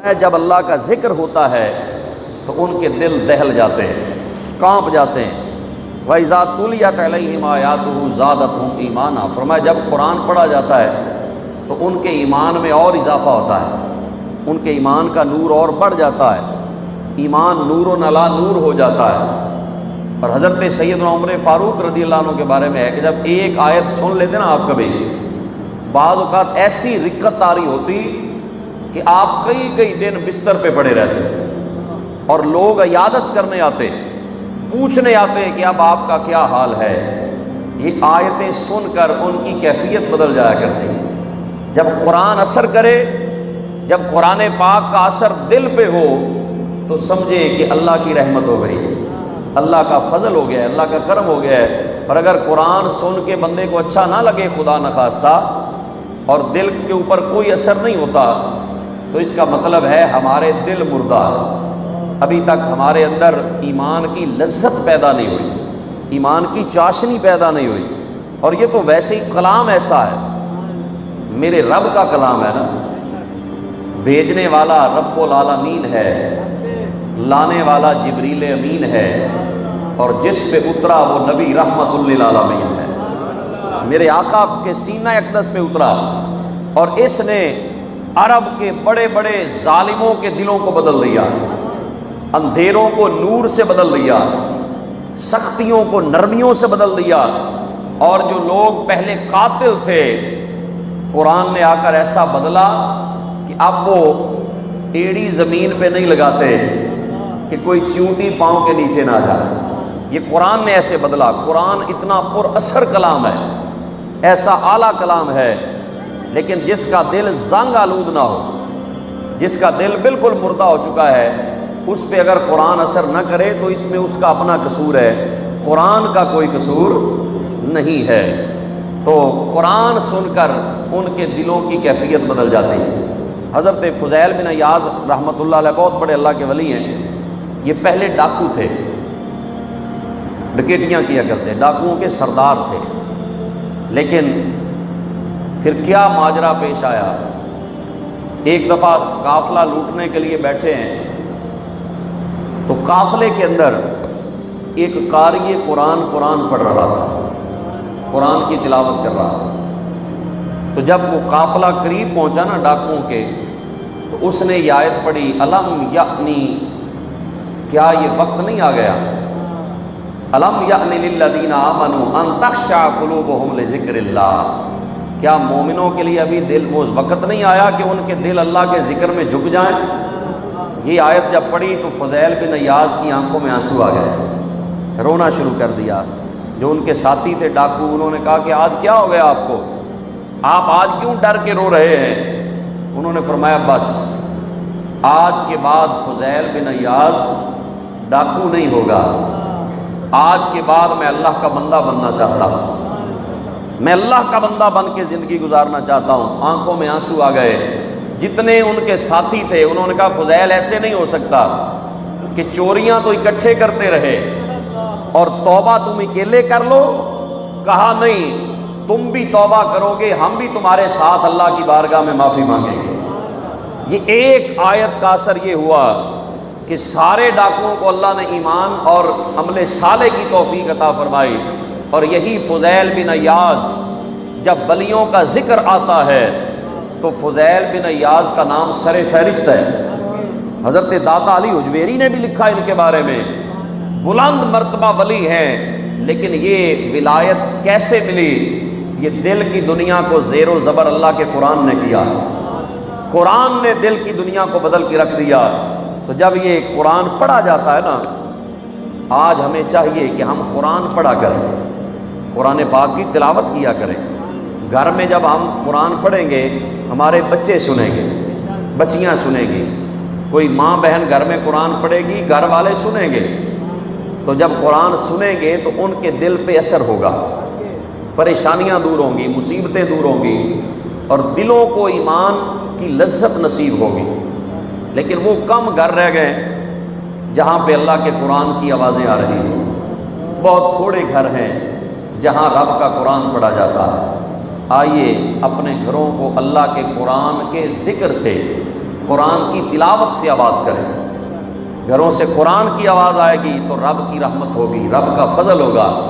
جب اللہ کا ذکر ہوتا ہے تو ان کے دل دہل جاتے ہیں، کانپ جاتے ہیں۔ وَإِذَا تُلِيَتْ عَلَيْهِمْ آيَاتُهُ زَادَتْهُمْ ایمانا، فرمایا جب قرآن پڑھا جاتا ہے تو ان کے ایمان میں اور اضافہ ہوتا ہے، ان کے ایمان کا نور اور بڑھ جاتا ہے، ایمان نور و نلا نور ہو جاتا ہے۔ اور حضرت سیدنا عمر فاروق رضی اللہ عنہ کے بارے میں ہے کہ جب ایک آیت سن لیتے نا آپ کبھی، بعض اوقات ایسی رقت طاری ہوتی کہ آپ کئی دن بستر پہ پڑے رہتے اور لوگ عیادت کرنے آتے، پوچھنے آتے کہ اب آپ کا کیا حال ہے۔ یہ آیتیں سن کر ان کی کیفیت بدل جایا کرتی۔ جب قرآن اثر کرے، جب قرآن پاک کا اثر دل پہ ہو تو سمجھے کہ اللہ کی رحمت ہو گئی ہے، اللہ کا فضل ہو گیا ہے، اللہ کا کرم ہو گیا ہے۔ اور اگر قرآن سن کے بندے کو اچھا نہ لگے خدا نخواستہ اور دل کے اوپر کوئی اثر نہیں ہوتا تو اس کا مطلب ہے ہمارے دل مردہ ہے، ابھی تک ہمارے اندر ایمان کی لذت پیدا نہیں ہوئی، ایمان کی چاشنی پیدا نہیں ہوئی۔ اور یہ تو ویسے ہی کلام ایسا ہے، میرے رب کا کلام ہے نا، بھیجنے والا رب العالمین ہے، لانے والا جبریل امین ہے، اور جس پہ اترا وہ نبی رحمت للعالمین ہے، میرے آقا کے سینہ اقدس پہ اترا، اور اس نے عرب کے بڑے بڑے ظالموں کے دلوں کو بدل دیا، اندھیروں کو نور سے بدل دیا، سختیوں کو نرمیوں سے بدل دیا، اور جو لوگ پہلے قاتل تھے قرآن نے آ کر ایسا بدلا کہ اب وہ ایڑی زمین پہ نہیں لگاتے کہ کوئی چیونٹی پاؤں کے نیچے نہ جائے۔ یہ قرآن نے ایسے بدلا۔ قرآن اتنا پر اثر کلام ہے، ایسا اعلیٰ کلام ہے، لیکن جس کا دل زنگ آلود نہ ہو، جس کا دل بالکل مردہ ہو چکا ہے، اس پہ اگر قرآن اثر نہ کرے تو اس میں اس کا اپنا قصور ہے، قرآن کا کوئی قصور نہیں ہے۔ تو قرآن سن کر ان کے دلوں کی کیفیت بدل جاتی ہے۔ حضرت فضیل بن عیاض رحمۃ اللہ علیہ بہت بڑے اللہ کے ولی ہیں، یہ پہلے ڈاکو تھے، ڈکیٹیاں کیا کرتے، ڈاکوؤں کے سردار تھے، لیکن پھر کیا ماجرا پیش آیا۔ ایک دفعہ قافلہ لوٹنے کے لیے بیٹھے ہیں تو قافلے کے اندر ایک قاری قرآن پڑھ رہا تھا، قرآن کی تلاوت کر رہا تھا۔ تو جب وہ قافلہ قریب پہنچا نا ڈاکوؤں کے، تو اس نے یہ آیت پڑھی، الم یعنی، کیا یہ وقت نہیں آ گیا، الم یعنی للذین آمنوا ان تخشع قلوبہم لذکر اللہ، کیا مومنوں کے لیے ابھی دل وہ وقت نہیں آیا کہ ان کے دل اللہ کے ذکر میں جھک جائیں۔ یہ آیت جب پڑھی تو فضیل بن عیاض کی آنکھوں میں آنسو آ گئے، رونا شروع کر دیا۔ جو ان کے ساتھی تھے ڈاکو، انہوں نے کہا کہ آج کیا ہو گیا آپ کو، آپ آج کیوں ڈر کے رو رہے ہیں؟ انہوں نے فرمایا بس آج کے بعد فضیل بن عیاض ڈاکو نہیں ہوگا، آج کے بعد میں اللہ کا بندہ بننا چاہتا ہوں، میں اللہ کا بندہ بن کے زندگی گزارنا چاہتا ہوں۔ آنکھوں میں آنسو آ گئے۔ جتنے ان کے ساتھی تھے انہوں نے کہا فضیل ایسے نہیں ہو سکتا کہ چوریاں تو اکٹھے کرتے رہے اور توبہ تم اکیلے کر لو۔ کہا نہیں، تم بھی توبہ کرو گے، ہم بھی تمہارے ساتھ اللہ کی بارگاہ میں معافی مانگیں گے۔ یہ ایک آیت کا اثر یہ ہوا کہ سارے ڈاکوؤں کو اللہ نے ایمان اور عمل صالح کی توفیق عطا فرمائی۔ اور یہی فضیل بن عیاض، جب ولیوں کا ذکر آتا ہے تو فضیل بن عیاض کا نام سر فہرست ہے۔ حضرت داتا علی حجویری نے بھی لکھا ان کے بارے میں، بلند مرتبہ ولی ہیں، لیکن یہ ولایت کیسے ملی؟ یہ دل کی دنیا کو زیر و زبر اللہ کے قرآن نے کیا، قرآن نے دل کی دنیا کو بدل کے رکھ دیا۔ تو جب یہ قرآن پڑھا جاتا ہے نا، آج ہمیں چاہیے کہ ہم قرآن پڑھا کریں، قرآن پاک کی تلاوت کیا کریں۔ گھر میں جب ہم قرآن پڑھیں گے ہمارے بچے سنیں گے، بچیاں سنیں گی، کوئی ماں بہن گھر میں قرآن پڑھے گی، گھر والے سنیں گے۔ تو جب قرآن سنیں گے تو ان کے دل پہ اثر ہوگا، پریشانیاں دور ہوں گی، مصیبتیں دور ہوں گی، اور دلوں کو ایمان کی لذت نصیب ہوگی۔ لیکن وہ کم گھر رہ گئے جہاں پہ اللہ کے قرآن کی آوازیں آ رہی ہیں، بہت تھوڑے گھر ہیں جہاں رب کا قرآن پڑھا جاتا ہے۔ آئیے اپنے گھروں کو اللہ کے قرآن کے ذکر سے، قرآن کی تلاوت سے آباد کریں۔ گھروں سے قرآن کی آواز آئے گی تو رب کی رحمت ہوگی، رب کا فضل ہوگا۔